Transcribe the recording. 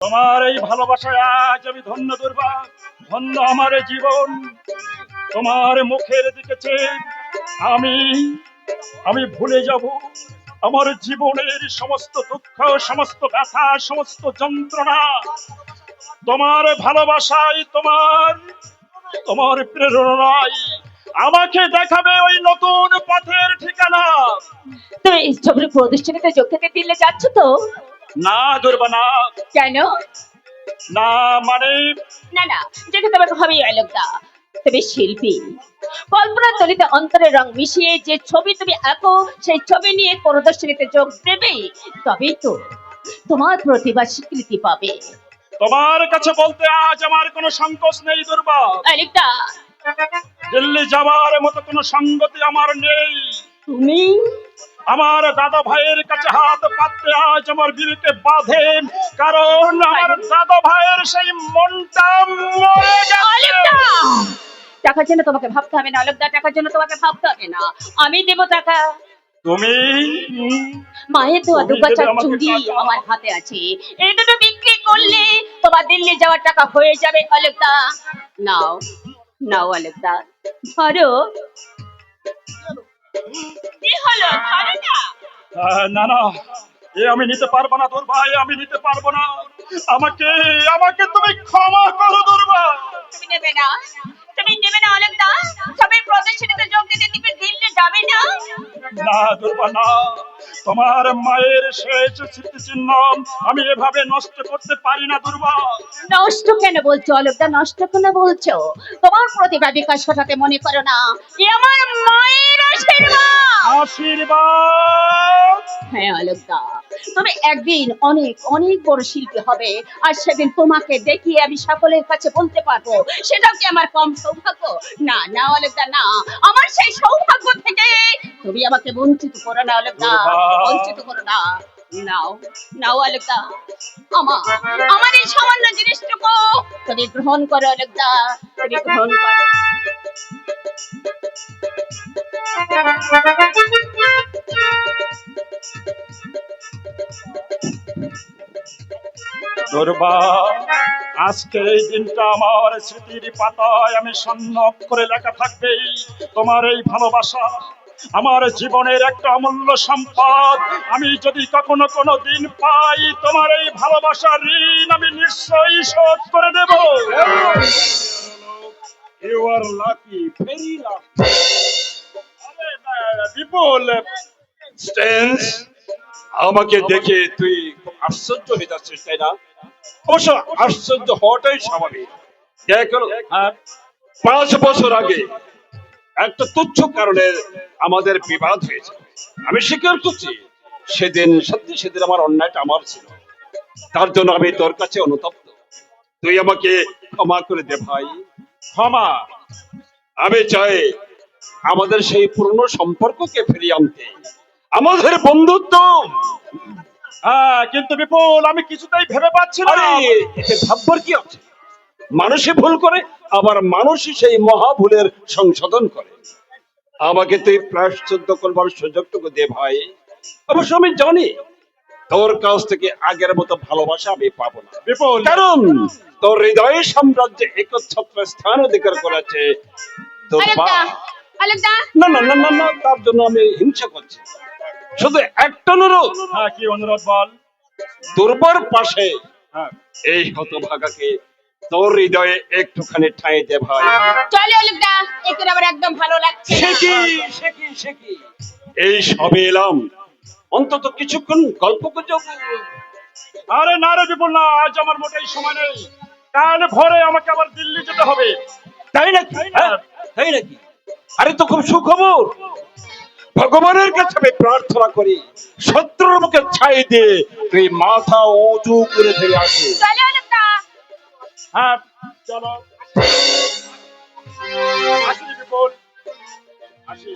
তোমার এই ভালোবাসায় আজ আমি ধন্য দুর্বা, ধন্য আমার জীবন। তোমার মুখের দিকে চেয়ে আমি আমি ভুলে যাব আমার জীবনের সমস্ত দুঃখ, সমস্ত ব্যথা, সমস্ত যন্ত্রণা। তোমার ভালোবাসায়, তোমার তোমার প্রেরণায় আমাকে দেখাবে ওই নতুন পথের ঠিকানা। তুমি এই ছবির প্রদর্শনীতে যোগ দিতে দিল্লি যাচ্ছ তো? না দুর্বা, না। কেন? না মানে না না, যেটা তোমাকে হবে আলোকদা, তুমি শিল্পী। কল্পনা তলিতে অন্তরের রং মিশিয়ে যে ছবি তুমি আঁকো, সেই ছবি নিয়ে প্রদর্শনীতে যোগ দেবে, তবেই তো তোমার প্রতিভা স্বীকৃতি পাবে। তোমার কাছে বলতে আজ আমার কোনো সংকোচ নেই দুর্বা। আলোকদা, দিল্লি যাওয়ার মতো কোনো সঙ্গতি আমার নেই। তুমি আমার দাদা ভাইয়ের কাছে হাত পাততে আজ আমার বিবেকে বাঁধে, কারণ আমার দাদা ভাইয়ের সেই মনটা মরে গেছে। আলোকদা, টাকার জন্য তোমাকে ভাবতে হবে না আলোকদা, টাকার জন্য তোমাকে ভাবতে হবে না। আমি দেবো টাকা। তুমি মায়ের দোয়া তুমি দুগাছা দেবে আমাকে চুড়ি টাকা? আমার হাতে আছে, এই দুটো বিক্রি করলে তোমার দিল্লি যাওয়ার টাকা হয়ে যাবে আলোকদা। নাও নাও আলোকদা, ধরো। কি হলো, ধরো না। না না, এ আমি নিতে পারবো না দুর্বা, এ আমি নিতে পারবো না। আমাকে আমাকে তুমি ক্ষমা করো দুর্বা। তুমি নেবে না, তুমি নেবে না আলোকদা? সবাই প্রদর্শনীতে যোগ দিতে তুমি দিল্লি যাবে না? না দুর্বা, না। তোমার মায়ের শেষ স্মৃতিচিহ্ন আমি এভাবে নষ্ট করতে পারি না দুর্বা। নষ্ট কেন বলছো আলোকদা, নষ্ট কেন বলছো? তোমার প্রতিভা বিকাশ ঘটাতে মনে করো না, এ আমার মায়ের আশীর্বাদ। আশীর্বাদ। হ্যাঁ আলোকদা, তুমি একদিন অনেক অনেক বড় শিল্পী হবে, আর সেদিন তোমাকে দেখিয়ে আমি সকলের কাছে বলতে পারবো, সেটাও কি আমার কম সৌভাগ্য? না না আলোকদা, না, আমার সেই সৌভাগ্য থেকে তুমি আমাকে বঞ্চিত করো না আলোকদা, বঞ্চিত করো না। নাও নাও আলোকদা, আমার আমার এই সামান্য জিনিসটুকু তুমি গ্রহণ করো আলোকদা, তুমি গ্রহণ করো। দুর্বা, আজকে এই দিনটা আমার স্মৃতির পাতায় আমি স্বর্ণ করে লেখা থাকবে। তোমার এই ভালোবাসা আমার জীবনের একটা অমূল্য সম্পদ। আমি যদি কখনো কোনো দিন পাই, তোমার এই ভালোবাসার ঋণ আমি নিশ্চয়ই শোধ করে দেব। You are lucky, very lucky. বিপুল, স্টেন্স, আমাকে দেখে তুই খুব আশ্চর্য হয়ে যাচ্ছিস, তাই না? অবশ্য আশ্চর্য হওয়াটাই স্বাভাবিক। দেখো, 5 বছর আগে একটা তুচ্ছ কারণে আমাদের বিবাদ হয়েছে। আমি স্বীকার করছি, সেদিন আমার অন্যায়টা আমার ছিল। তার জন্য আমি তোর কাছে অনুতপ্ত। তুই আমাকে ক্ষমা করে দে ভাই। ক্ষমা? আমি চাই আমাদের সেই পুরনো সম্পর্ককে ফিরিয়ে আনতে, আমাদের বন্ধুত্ব। হ্যাঁ, কিন্তু বিপুল আমি কিছুতেই ভেবে পাচ্ছি না। আরে এতে ভাববার কি আছে? মানুষই ভুল করে, আবার মানুষই সেই মহা ভুলের সংশোধন করে। আমাকে তুই প্রায়শ্চিত্ত করবার সুযোগটুকু দে ভাই। অবশ্য আমি জানি তোর কাছ থেকে আগের মতো ভালোবাসা আমি পাবো না, বিপুল, কারণ তোর হৃদয় সাম্রাজ্যে একচ্ছত্র স্থান অধিকার করেছে দুর্বা। আলোকদা, আলোকদা, না না না না না, তার জন্য আমি হিংসা করছি। শুধু একটা অনুরোধ, হ্যাঁ কি অনুরোধ বল। দুর্বার পাশে হ্যাঁ, এই হতভাগাকে তোর হৃদয়ে একটুখানি ঠাঁই দে ভাই। চলো আলোকদা, একে আমার একদম ভালো লাগছে সে না। কি, সে কি, সে কি? এই সবে এলাম, অন্তত কিছুক্ষণ গল্প গুজব। আরে না রে বিপুল, না, আজ আমার মোটেই সময় নেই। কাল ভোরে আমাকে আবার দিল্লি যেতে হবে। তাই নাকি? হ্যাঁ, তাই নাকি? আরে তো খুব সুখবর। ভগবানের কাছে আমি প্রার্থনা করি, শত্রুর মুখে ছাই দিয়ে তুই মাথা উঁচু করে ফিরে আসিস। চলো আলোকদা। হ্যাঁ চলো, আসি বিপুল, আসি।